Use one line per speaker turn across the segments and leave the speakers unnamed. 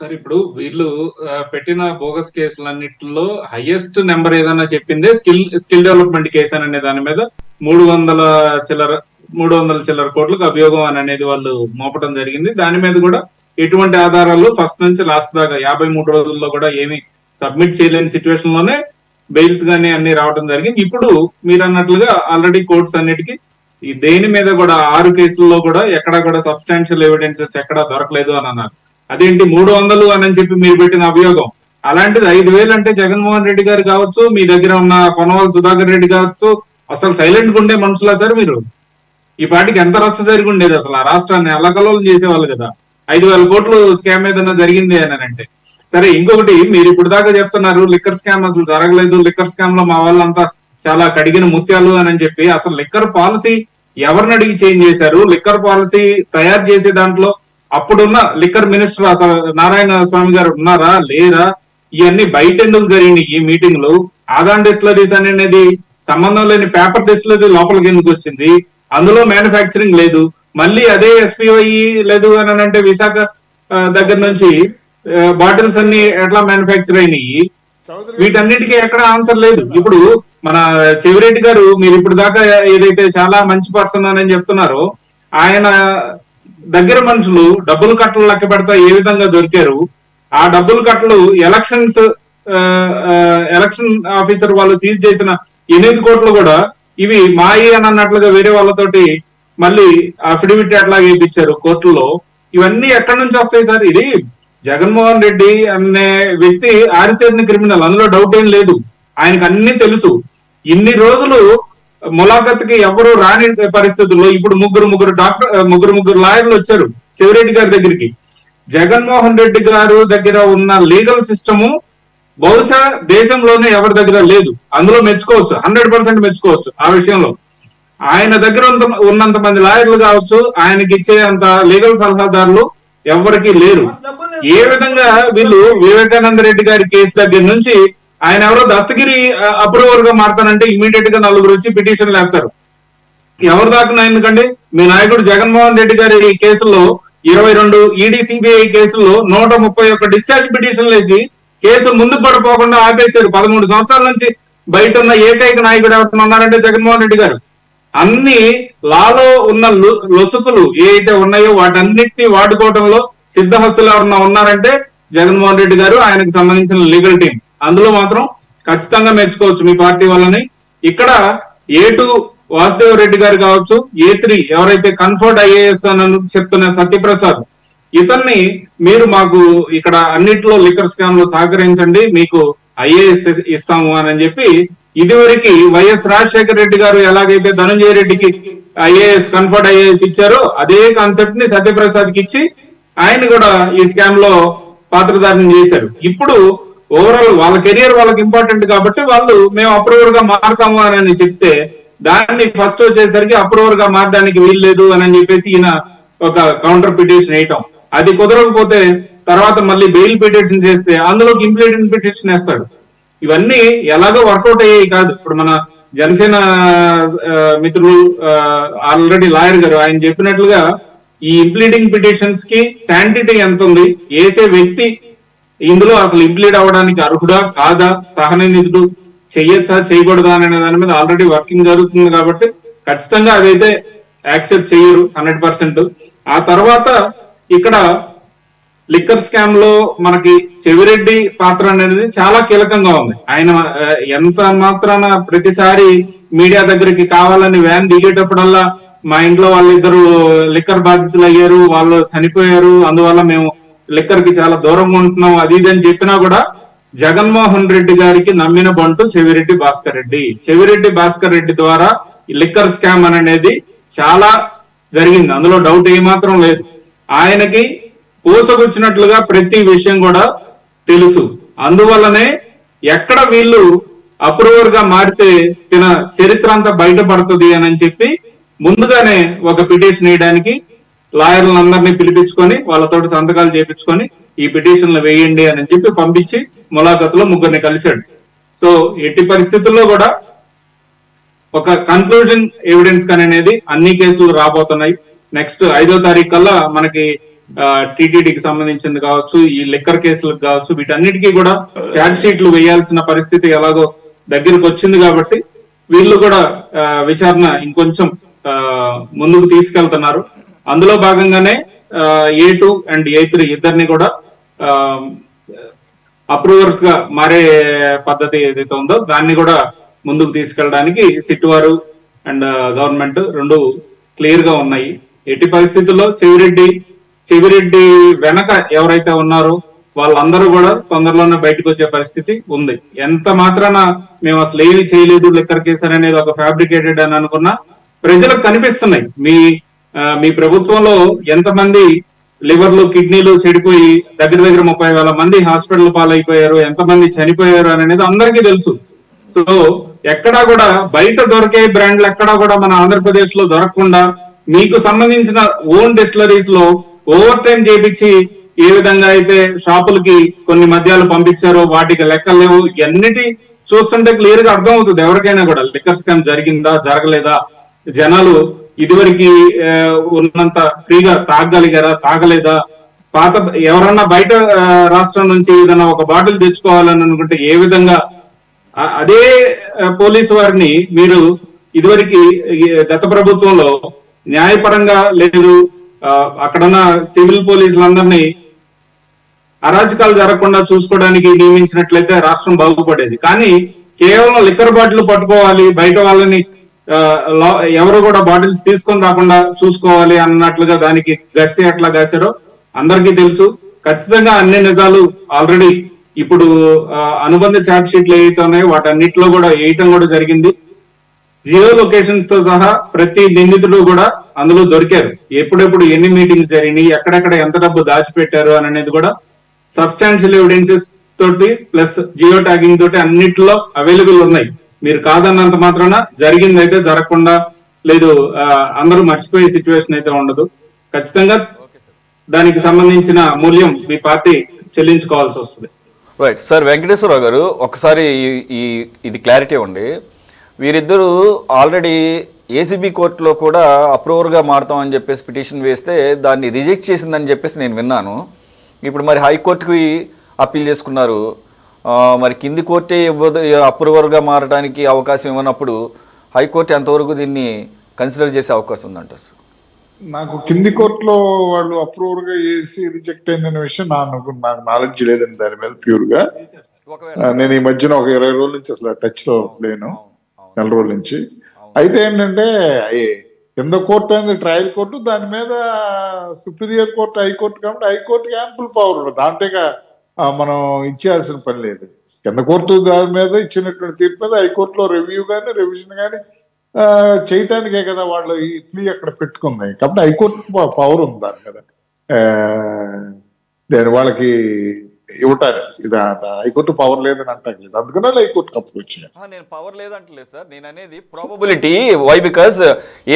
Sir ఇప్పుడు వీళ్ళు పెట్టిన బోగస్ కేసులన్నిటిలో హైయెస్ట్ నెంబర్ ఏదన్నా చెప్పిందే స్కిల్ డెవలప్మెంట్ కేసు అనే దాని మీద 300 చిల్లర 300 చిల్లర కోట్లకు అభియోగం అని అనేది వాళ్ళు మోపడం జరిగింది. దాని మీద కూడా ఎటువంటి ఆధారాలు ఫస్ట్ నుంచి లాస్ట్ దాకా 53 రోజుల్లో కూడా ఏమి సబ్మిట్ చేయలేని సిచ్యువేషన్ లోనే బెయిల్స్ గానీ అన్ని రావడం జరిగింది. ఇప్పుడు మీరు అన్నట్లుగా ఆల్రెడీ కోర్ట్స్ అన్నిటికీ ఈ దేని మీద కూడా 6 కేసుల్లో కూడా ఎక్కడా కూడా సబ్స్టాన్షియల్ ఎవిడెన్సెస్ ఎక్కడా దొరకలేదు అని అన్నారు. అదేంటి 300 అని చెప్పి మీరు పెట్టిన అభియోగం, అలాంటిది 5,000 అంటే జగన్మోహన్ రెడ్డి గారు కావచ్చు, మీ దగ్గర ఉన్న పొన్నవాళ్ళ సుధాకర్ రెడ్డి కావచ్చు, అసలు సైలెంట్ గా ఉండే మనుషులా సార్ మీరు? ఈ పార్టీకి ఎంత రచ్చ జరిగి ఉండేది అసలు, ఆ రాష్ట్రాన్ని అల్లకల్లోలం చేసేవాళ్ళు కదా. 5,000 కోట్లు స్కామ్ ఏదైనా జరిగింది అని అంటే సరే. ఇంకొకటి, మీరు ఇప్పుడు దాకా చెప్తున్నారు లిక్కర్ స్కామ్ అసలు జరగలేదు, లిక్కర్ స్కామ్ లో మా వాళ్ళంతా చాలా కడిగిన ముత్యాలు అని చెప్పి. అసలు లిక్కర్ పాలసీ ఎవరిని అడిగి చేంజ్ చేశారు? లిక్కర్ పాలసీ తయారు చేసే దాంట్లో అప్పుడున్న లిక్కర్ మినిస్టర్ అసలు నారాయణ స్వామి గారు ఉన్నారా లేరా? ఇవన్నీ బయట ఎందుకు జరిగినాయి ఈ మీటింగ్లు? ఆదాన్ డిస్టిలరీస్ అనేది సంబంధం లేని పేపర్ డిస్టిలరీ లోపలికి ఎందుకు వచ్చింది? అందులో మ్యానుఫ్యాక్చరింగ్ లేదు. మళ్ళీ అదే ఎస్పీఐ లేదు అని అంటే విశాఖ దగ్గర నుంచి బాటిల్స్ అన్ని ఎట్లా మ్యానుఫ్యాక్చర్ అయినాయి? వీటన్నిటికీ ఎక్కడ ఆన్సర్ లేదు. ఇప్పుడు మన చెవిరెడ్డి గారు, మీరు ఇప్పుడు దాకా ఏదైతే చాలా మంచి పర్సన్ అని చెప్తున్నారో, ఆయన దగ్గర మనుషులు డబ్బులు కట్టలు లెక్క పెడతా ఏ విధంగా దొరికారు? ఆ డబ్బులు కట్టలు ఎలక్షన్ ఆఫీసర్ వాళ్ళు సీజ్ చేసిన 8 కోట్లు కూడా ఇవి మాయి అని అన్నట్లుగా వేరే వాళ్ళతోటి మళ్ళీ అఫిడవిట్ అట్లాగే ఇప్పించారు కోర్టులో. ఇవన్నీ ఎక్కడి నుంచి వస్తాయి సార్? ఇది జగన్మోహన్ రెడ్డి అనే వ్యక్తి ఆరితేరిన క్రిమినల్, అందులో డౌట్ ఏం లేదు. ఆయనకు అన్ని తెలుసు. ఇన్ని రోజులు ములాఖత్కి ఎవరు రాని పరిస్థితుల్లో ఇప్పుడు ముగ్గురు లాయర్లు వచ్చారు చెవిరెడ్డి గారి దగ్గరికి. జగన్మోహన్ రెడ్డి గారు దగ్గర ఉన్న లీగల్ సిస్టము బహుశా దేశంలోనే ఎవరి దగ్గర లేదు. అందులో మెచ్చుకోవచ్చు, 100% మెచ్చుకోవచ్చు. ఆ విషయంలో ఆయన దగ్గర ఉన్నంత మంది లాయర్లు కావచ్చు, ఆయనకి ఇచ్చే అంత లీగల్ సలహాదారులు ఎవరికి లేరు. ఏ విధంగా వీళ్ళు వివేకానంద రెడ్డి గారి కేసు దగ్గర నుంచి ఆయన ఎవరో దస్తగిరి అప్రూవర్ గా మారుతానంటే ఇమీడియట్ గా 4 వచ్చి పిటిషన్లు వేస్తారు. ఎవరు దాకా? ఎందుకంటే మీ నాయకుడు జగన్మోహన్ రెడ్డి గారి కేసుల్లో 22 ఈడీ సిబిఐ కేసుల్లో 131 డిశ్చార్జ్ పిటిషన్లు వేసి కేసు ముందుకు పడిపోకుండా ఆపేశారు. 13 సంవత్సరాల నుంచి బయట ఉన్న ఏకైక నాయకుడు ఎవరు ఉన్నారంటే జగన్మోహన్ రెడ్డి గారు. అన్ని లాలో ఉన్న లొసుకులు ఏవైతే ఉన్నాయో వాటన్నిటిని వాడుకోవడంలో సిద్ధహస్తులు ఎవరన్నా ఉన్నారంటే జగన్మోహన్ రెడ్డి గారు, ఆయనకు సంబంధించిన లీగల్ టీం. అందులో మాత్రం ఖచ్చితంగా మెచ్చుకోవచ్చు మీ పార్టీ వాళ్ళని. ఇక్కడ A2 వాసుదేవ్ రెడ్డి గారు కావచ్చు, A3 ఎవరైతే కన్ఫర్ట్ ఐఏఎస్ అని చెప్తున్న సత్యప్రసాద్, ఇతన్ని మీరు మాకు ఇక్కడ అన్నిట్లో లిక్కర్ స్కామ్ లో సహకరించండి, మీకు ఐఏఎస్ ఇస్తాము అని చెప్పి ఇదివరకు వైఎస్ రాజశేఖర రెడ్డి గారు ఎలాగైతే ధనంజయ రెడ్డికి ఐఏఎస్ కన్ఫర్ట్ ఐఏఎస్ ఇచ్చారో అదే కాన్సెప్ట్ ని సత్యప్రసాద్ కి ఇచ్చి ఆయన కూడా ఈ స్కామ్ లో పాత్రధారణ చేశారు. ఇప్పుడు ఓవరాల్ వాళ్ళ కెరియర్ వాళ్ళకి ఇంపార్టెంట్ కాబట్టి వాళ్ళు మేము అప్రూవర్ గా మారుతాము అని చెప్తే దాన్ని ఫస్ట్ వచ్చేసరికి అప్రూవర్ గా మారడానికి వీల్లేదు అని చెప్పేసి ఈయన ఒక కౌంటర్ పిటిషన్ వేయటం. అది కుదరకపోతే తర్వాత మళ్ళీ బెయిల్ పిటిషన్ చేస్తే అందులోకి ఇంప్లీడింగ్ పిటిషన్ వేస్తాడు. ఇవన్నీ ఎలాగో వర్కౌట్ అయ్యాయి కాదు. ఇప్పుడు మన జనసేన మిత్రులు ఆల్రెడీ లాయర్ గారు ఆయన చెప్పినట్లుగా ఈ ఇంప్లీడింగ్ పిటిషన్స్ కి శాంటిటీ ఎంత ఉంది, వేసే వ్యక్తి ఇందులో అసలు ఇంప్లీడ్ అవ్వడానికి అర్హుడా కాదా, సహనిందితుడు చెయ్యొచ్చా చేయకూడదా అనే దాని మీద ఆల్రెడీ వర్కింగ్ జరుగుతుంది కాబట్టి ఖచ్చితంగా అదైతే యాక్సెప్ట్ చేయరు 100%. ఆ తర్వాత ఇక్కడ లిక్కర్ స్కామ్ లో మనకి చెవిరెడ్డి పాత్ర అనేది చాలా కీలకంగా ఉంది. ఆయన ఎంత మాత్రాన ప్రతిసారి మీడియా దగ్గరికి కావాలని వ్యాన్ దిగేటప్పుడల్లా మా ఇంట్లో వాళ్ళిద్దరు లిక్కర్ బాధితులు అయ్యారు, వాళ్ళు చనిపోయారు, అందువల్ల మేము లిక్కర్ కి చాలా దూరంగా ఉంటున్నాం అది ఇది అని చెప్పినా కూడా జగన్మోహన్ రెడ్డి గారికి నమ్మిన బంటు చెవిరెడ్డి భాస్కర్ రెడ్డి. చెవిరెడ్డి భాస్కర్ రెడ్డి ద్వారా లిక్కర్ స్కామ్ అనేది చాలా జరిగింది, అందులో డౌట్ ఏమాత్రం లేదు. ఆయనకి పూసగుచ్చినట్లుగా ప్రతి విషయం కూడా తెలుసు. అందువల్లనే ఎక్కడ వీళ్ళు అప్రూవర్ గా మారితే తిన చరిత్ర అంతా బయటపడుతుంది అని చెప్పి ముందుగానే ఒక పిటిషన్ వేయడానికి లాయర్లందరినీ పిలిపించుకొని వాళ్ళతోటి సంతకాలు చేపించుకొని ఈ పిటిషన్లు వేయండి అని చెప్పి పంపించి ములాఖతులో ముగ్గురిని కలిశాడు. సో ఎట్టి పరిస్థితుల్లో కూడా ఒక కన్క్లూజన్ ఎవిడెన్స్ అనేది అన్ని కేసులు రాబోతున్నాయి. నెక్స్ట్ 5వ తారీఖు కల్లా మనకి టీటీడీకి సంబంధించింది కావచ్చు, ఈ లిక్కర్ కేసులకు కావచ్చు, వీటన్నిటికీ కూడా ఛార్జ్ షీట్లు వేయాల్సిన పరిస్థితి ఎలాగో దగ్గరకు వచ్చింది కాబట్టి వీళ్ళు కూడా విచారణ ఇంకొంచెం ముందుకు తీసుకెళ్తున్నారు. అందులో భాగంగానే A2 అండ్ A3 ఇద్దరిని కూడా అప్రూవర్స్ గా మారే పద్ధతి ఏదైతే ఉందో దాన్ని కూడా ముందుకు తీసుకెళ్ళడానికి సిట్ వారు అండ్ గవర్నమెంట్ రెండు క్లియర్ గా ఉన్నాయి. ఎట్టి పరిస్థితుల్లో చెవిరెడ్డి వెనక ఎవరైతే ఉన్నారో వాళ్ళందరూ కూడా తొందరలోనే బయటకు వచ్చే పరిస్థితి ఉంది. ఎంత మాత్రాన మేము అసలు ఏమి చేయలేదు లిక్కర్ కేసు అనేది ఒక ఫ్యాబ్రికేటెడ్ అని అనుకున్నా ప్రజలకు కనిపిస్తున్నాయి. మీ ప్రభుత్వంలో ఎంతమంది లివర్లు కిడ్నీలు చెడిపోయి దగ్గర 30,000 మంది హాస్పిటల్ పాలైపోయారు, ఎంతమంది చనిపోయారు అనేది అందరికీ తెలుసు. సో ఎక్కడా కూడా బయట దొరికే బ్రాండ్లు ఎక్కడా కూడా మన ఆంధ్రప్రదేశ్ లో దొరకకుండా మీకు సంబంధించిన ఓన్ డిస్టిలరీస్ లో ఓవర్ టైం చేపించి ఏ విధంగా అయితే షాపులకి కొన్ని మద్యాలు పంపించారో వాటికి లెక్కలు లేవు. ఇవన్నిటి చూస్తుంటే క్లియర్ గా అర్థం అవుతుంది ఎవరికైనా కూడా లిక్కర్ స్కామ్ జరిగిందా జరగలేదా, జనాలు ఇదివరకు ఉన్నంత ఫ్రీగా తాగగలిగారా తాగలేదా, పాత ఎవరన్నా బయట రాష్ట్రం నుంచి ఏదైనా ఒక బాటిల్ తెచ్చుకోవాలని అనుకుంటే ఏ విధంగా అదే పోలీసు వారిని మీరు ఇదివరకు గత ప్రభుత్వంలో న్యాయపరంగా లేదు అక్కడున్న సివిల్ పోలీసులందరినీ అరాచకాలు జరగకుండా చూసుకోవడానికి నియమించినట్లయితే రాష్ట్రం బాగుపడేది. కానీ కేవలం లిక్కర్ బాటిల్ పట్టుకోవాలి, బయట వాళ్ళని ఎవరు కూడా బాటిల్స్ తీసుకొని రాకుండా చూసుకోవాలి అన్నట్లుగా దానికి గస్తీ ఎట్లా కాశారో అందరికీ తెలుసు. ఖచ్చితంగా అన్ని నిజాలు ఆల్రెడీ ఇప్పుడు అనుబంధ ఛార్జ్ షీట్లు ఏవైతే ఉన్నాయో వాటన్నిటిలో కూడా వేయటం కూడా జరిగింది. జియో లొకేషన్స్ తో సహా ప్రతి నిందితుడు కూడా అందులో దొరికారు. ఎప్పుడెప్పుడు ఎన్ని మీటింగ్స్ జరిగినాయి, ఎక్కడెక్కడ ఎంత డబ్బు దాచిపెట్టారు అనేది కూడా సబ్స్టాన్షియల్ ఎవిడెన్సెస్ తోటి ప్లస్ జియో ట్యాగింగ్ తోటి అన్నిటిలో అవైలబుల్ ఉన్నాయి. మీరు కాదన్నంత మాత్రాన జరిగిందైతే జరగకుండా లేదు, అందరూ మర్చిపోయే సిచ్యువేషన్ అయితే ఉండదు. ఖచ్చితంగా దానికి సంబంధించిన మూల్యం మీ పార్టీ చెల్లించుకోవాల్సి వస్తుంది.
Right sir. వెంకటేశ్వరరావు గారు ఒకసారి ఇది క్లారిటీ ఉండి, వీరిద్దరూ ఆల్రెడీ ఏసీబీ కోర్టులో కూడా అప్రూవర్గా మారుతామని చెప్పేసి పిటిషన్ వేస్తే దాన్ని రిజెక్ట్ చేసిందని చెప్పేసి నేను విన్నాను. ఇప్పుడు మరి హైకోర్టుకి అప్పీల్ చేసుకున్నారు. మరి కింది కోర్టే అప్రూవర్గా మారడానికి అవకాశం ఇవ్వనప్పుడు హైకోర్టు ఎంతవరకు దీన్ని కన్సిడర్ చేసే అవకాశం ఉందంట?
నాకు కింది కోర్టులో వాళ్ళు అప్రూవర్గా చేసి రిజెక్ట్ అయిందనే విషయం నాకు నాలెడ్జ్ లేదండి దాని మీద ప్యూర్ గా. నేను ఈ మధ్యన ఒక 20 రోజుల నుంచి అసలు టచ్ లో లేను, నెల రోజుల నుంచి. అయితే ఏంటంటే కింద కోర్టు అనేది ట్రయల్ కోర్టు, దాని మీద సుపీరియర్ కోర్టు హైకోర్టు కాబట్టి హైకోర్టుకి యాంపుల్ పవర్ ఉండదు, దాంట్లో మనం ఇచ్చేయాల్సిన పని లేదు. కింద కోర్టు దాని మీద ఇచ్చినటువంటి తీర్పు మీద హైకోర్టులో రివ్యూ కానీ రివిజన్ కానీ చేయటానికే కదా వాళ్ళు ఈ ప్లీ అక్కడ పెట్టుకున్నాయి. కాబట్టి హైకోర్టు పవర్ ఉంది దాని మీద నేను వాళ్ళకి ఇవ్వటానికి. ఇది హైకోర్టు పవర్ లేదని అంటలేదు, అందుకనే హైకోర్టు అప్పుడు వచ్చింది.
నేను పవర్ లేదంటలేదు సార్, నేను అనేది ప్రాబబిలిటీ. వై? బికాస్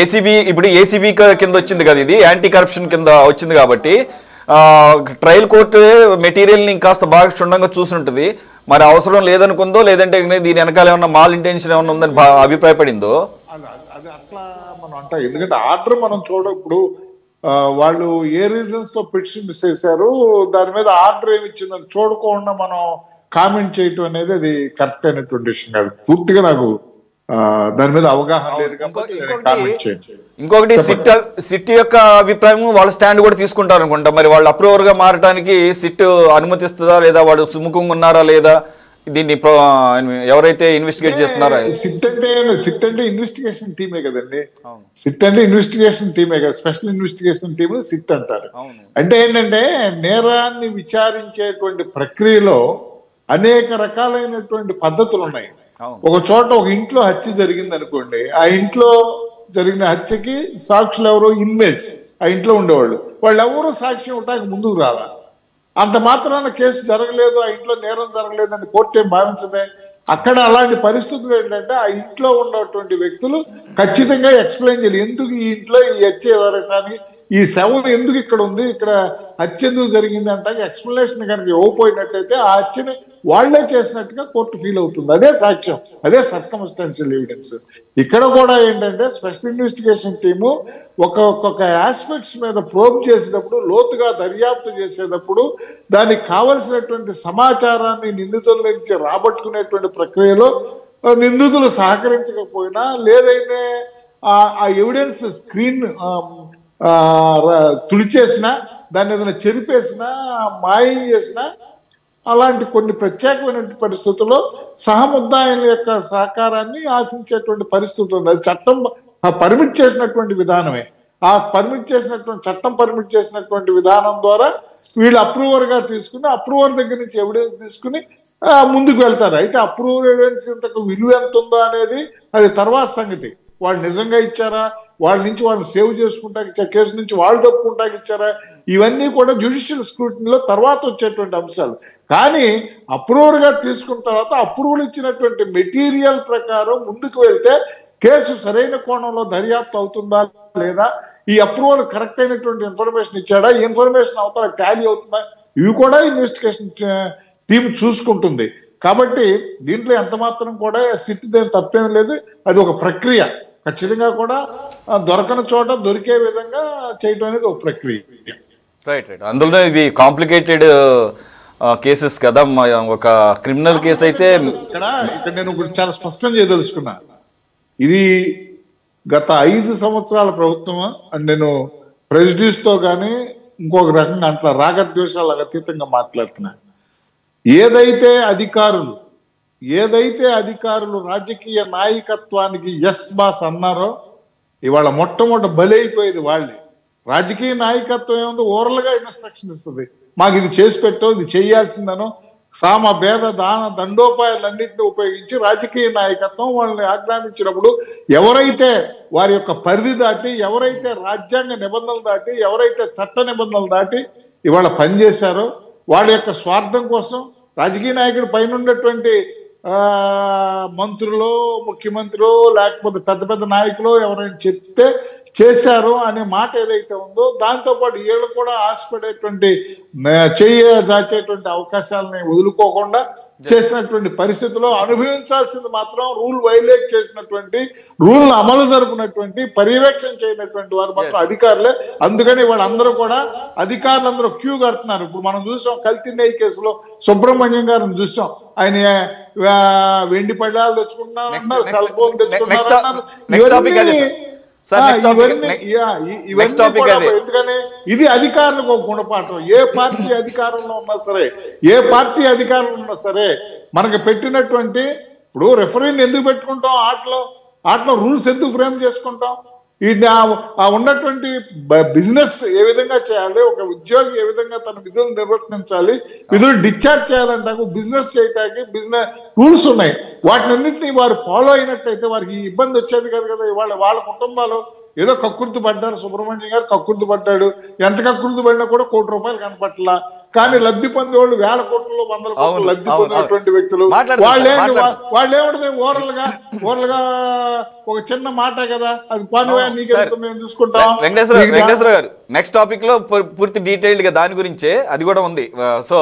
ఏసీబీ ఇప్పుడు ఏసీబీ కింద వచ్చింది కదా, ఇది యాంటీ కరప్షన్ కింద వచ్చింది కాబట్టి ట్రయల్ కోర్టు మెటీరియల్ని కాస్త బాగా క్షుణ్ణంగా చూసుంటుంది. మరి అవసరం లేదనుకుందో, లేదంటే దీని వెనకాల ఏమన్నా మాల్ ఇంటెన్షన్ ఏమన్నా ఉందని అభిప్రాయపడిందో
అది అట్లా మనం అంటాం. ఎందుకంటే ఆర్డర్ మనం చూడప్పుడు వాళ్ళు ఏ రీజన్స్ తో పిటిషన్ చేశారు, దాని మీద ఆర్డర్ ఏమి ఇచ్చిందని చూడకుండా మనం కామెంట్ చేయటం అనేది అది కరెక్ట్ అయినటువంటి విషయం కాదు. పూర్తిగా నాకు దాని మీద అవగాహన లేదు కాబట్టి కామెంట్ చేయండి.
ఇంకొకటి సిట్ యొక్క అభిప్రాయం వాళ్ళ స్టాండ్ కూడా తీసుకుంటారు అనుకుంటా. మరి వాళ్ళు అప్రూవర్ గా మారడానికి సిట్ అనుమతిస్తుందా లేదా, వాళ్ళు సుముఖంగా ఉన్నారా లేదా, దీన్ని ఎవరైతే ఇన్వెస్టిగేట్ చేస్తున్నారో?
సిట్ అంటే ఇన్వెస్టిగేషన్ టీమే కదండి. సిట్ అంటే ఇన్వెస్టిగేషన్ టీమే కదా, స్పెషల్ ఇన్వెస్టిగేషన్ టీమ్ సిట్ అంటారు. అంటే ఏంటంటే నేరాన్ని విచారించేటువంటి ప్రక్రియలో అనేక రకాలైనటువంటి పద్ధతులు ఉన్నాయి. ఒక చోట ఒక ఇంట్లో హత్య జరిగింది అనుకోండి, ఆ ఇంట్లో జరిగిన హత్యకి సాక్షులు ఎవరు? ఇన్మేట్స్, ఆ ఇంట్లో ఉండేవాళ్ళు. వాళ్ళు ఎవరు సాక్ష్యం ఇవ్వడానికి ముందుకు రాలా. అంత మాత్రాన కేసు జరగలేదు, ఆ ఇంట్లో నేరం జరగలేదని కోర్టు ఏం భావించదే. అక్కడ అలాంటి పరిస్థితులు ఏంటంటే ఆ ఇంట్లో ఉన్నటువంటి వ్యక్తులు ఖచ్చితంగా ఎక్స్ప్లెయిన్ చేయాలి, ఎందుకు ఈ ఇంట్లో ఈ హత్య జరగడానికి ఈ శవం ఎందుకు ఇక్కడ ఉంది, ఇక్కడ హత్య ఎందుకు జరిగింది అంటే ఎక్స్ప్లెనేషన్ కనుక ఇవ్వకపోయినట్టయితే ఆ హత్యని వాళ్లే చేసినట్టుగా కోర్టు ఫీల్ అవుతుంది. అదే సాక్ష్యం, అదే సర్కమ్స్టాన్షియల్ ఎవిడెన్స్. ఇక్కడ కూడా ఏంటంటే స్పెషల్ ఇన్వెస్టిగేషన్ టీము ఒక్కొక్క ఆస్పెక్ట్స్ మీద ప్రోబ్ చేసేటప్పుడు, లోతుగా దర్యాప్తు చేసేటప్పుడు దానికి కావలసినటువంటి సమాచారాన్ని నిందితుల నుంచి రాబట్టుకునేటువంటి ప్రక్రియలో నిందితులు సహకరించకపోయినా, లేదైతే ఆ ఎవిడెన్స్ స్క్రీన్ తుడిచేసినా, దాన్ని ఏదైనా చెరిపేసినా, మాయం చేసినా, అలాంటి కొన్ని ప్రత్యేకమైన పరిస్థితుల్లో సహముద్దాయుల యొక్క సహకారాన్ని ఆశించేటువంటి పరిస్థితి ఉంది. అది చట్టం పర్మిట్ చేసినటువంటి విధానమే. ఆ చట్టం పర్మిట్ చేసినటువంటి విధానం ద్వారా వీళ్ళు అప్రూవర్ గా తీసుకుని, అప్రూవర్ దగ్గర నుంచి ఎవిడెన్స్ తీసుకుని ముందుకు వెళ్తారు. అయితే అప్రూవర్ ఎవిడెన్స్ ఇంతకు విలువ ఎంత ఉందో అనేది అది తర్వాత సంగతి. వాళ్ళు నిజంగా ఇచ్చారా, వాళ్ళ నుంచి వాళ్ళు సేవ్ చేసుకుంటాకి ఇచ్చారా, కేసు నుంచి వాళ్ళు తప్పుకుంటాకి ఇచ్చారా, ఇవన్నీ కూడా జ్యుడిషియల్ స్క్రూటినీలో తర్వాత వచ్చేటువంటి అంశాలు. కానీ అప్రూవర్ గా తీసుకున్న తర్వాత అప్రూవల్ ఇచ్చినటువంటి మెటీరియల్ ప్రకారం ముందుకు వెళ్తే కేసు సరైన కోణంలో దర్యాప్తు అవుతుందా లేదా, ఈ అప్రూవల్ కరెక్ట్ అయినటువంటి ఇన్ఫర్మేషన్ ఇచ్చాడా, ఈ ఇన్ఫర్మేషన్ అవతల టాలీ అవుతుందా, ఇవి కూడా ఇన్వెస్టిగేషన్ టీమ్ చూసుకుంటుంది. కాబట్టి దీంట్లో ఎంత మాత్రం కూడా సిట్ దేని తప్పేం లేదు. అది ఒక ప్రక్రియ. ఖచ్చితంగా కూడా దొరకని చోట దొరికే విధంగా చేయడం అనేది ఒక ప్రక్రియ.
రైట్. అందులో ఇవి కాంప్లికేటెడ్ కేసెస్ కదా. ఒక క్రిమినల్ కేసు అయితే
ఇక్కడ నేను చాలా స్పష్టం చేయదలుచుకున్నా, ఇది గత 5 సంవత్సరాల ప్రభుత్వం అని నేను ప్రెజుడ్యూస్ తో కానీ ఇంకొక రకంగా అట్లా రాగద్వేషాలకు అతీతంగా మాట్లాడుతున్నా. ఏదైతే అధికారులు రాజకీయ నాయకత్వానికి ఎస్ బాస్ అన్నారో, ఇవాళ మొట్టమొదటి బలైపోయేది వాళ్ళే. రాజకీయ నాయకత్వం ఏముంది, ఓరల్ గా ఇన్స్ట్రక్షన్ ఇస్తుంది, మాకు ఇది చేసి పెట్టో, ఇది చేయాల్సిందనో, సామ భేద దాన దండోపాయాలన్నింటినీ ఉపయోగించి రాజకీయ నాయకత్వం వాళ్ళని ఆజ్ఞాపించినప్పుడు ఎవరైతే వారి యొక్క పరిధి దాటి, ఎవరైతే రాజ్యాంగ నిబంధనలు దాటి, ఎవరైతే చట్ట నిబంధనలు దాటి ఇవాళ పనిచేశారో, వాళ్ళ యొక్క స్వార్థం కోసం రాజకీయ నాయకుడు పైన ఉన్నటువంటి మంత్రులు, ముఖ్యమంత్రులు, లేకపోతే పెద్ద పెద్ద నాయకులు ఎవరైనా చెప్తే చేశారు అనే మాట ఏదైతే ఉందో, దాంతోపాటు వీళ్ళు కూడా ఆశపడేటువంటి దాచేటువంటి అవకాశాలని వదులుకోకుండా చేసినటువంటి పరిస్థితుల్లో అనుభవించాల్సింది మాత్రం రూల్ వైలేట్ చేసినటువంటి, రూల్ అమలు జరుపునటువంటి, పర్యవేక్షణ చేయనటువంటి వారు మాత్రం అధికారులే. అందుకని వాళ్ళందరూ కూడా అధికారులందరూ క్యూ కడుతున్నారు. ఇప్పుడు మనం చూసాం కల్తీ నెయ్యి కేసులో సుబ్రహ్మణ్యం గారిని చూసాం. ఆయన వెండి పళ్ళాలు తెచ్చుకున్నారు, సెల్ ఫోన్ తెచ్చుకున్నారు. ఎందుకని ఇది అధికారులకు ఒక గుణపాఠం. ఏ పార్టీ అధికారంలో ఉన్నా సరే మనకి పెట్టినటువంటి, ఇప్పుడు రెఫరీని ఎందుకు పెట్టుకుంటాం, ఆటలో రూల్స్ ఎందుకు ఫ్రేమ్ చేసుకుంటాం, ఈ ఉన్నటువంటి బిజినెస్ ఏ విధంగా చేయాలి, ఒక ఉద్యోగి ఏ విధంగా తన విధులు నిర్వర్తించాలి, విధులు డిశ్చార్జ్ చేయాలంటే బిజినెస్ చేయటానికి బిజినెస్ రూల్స్ ఉన్నాయి. వాటినన్నింటినీ వారు ఫాలో అయినట్టయితే వారికి ఇబ్బంది వచ్చేది కాదు కదా. వాళ్ళ కుటుంబాలు ఏదో కక్కుర్తి పడ్డారు, సుబ్రహ్మణ్యం గారు కక్కుర్తి పడ్డాడు, ఎంత కక్కుర్తి పడినా కూడా ₹1 కోటి కనపట్ల. కానీ లబ్ధి పొందేవాళ్ళు 1000 కోట్లు 100 కోట్లు లబ్ధి పొందినటువంటి వ్యక్తులు వాళ్ళేమిటి ఓరల్ గా ఒక చిన్న మాట కదా, అది నీకు మేము చూసుకుంటాం.
వెంకటేశ్వర గారు నెక్స్ట్ టాపిక్ లో పూర్తి డీటెయిల్డ్ గా దాని గురించే అది కూడా ఉంది. సో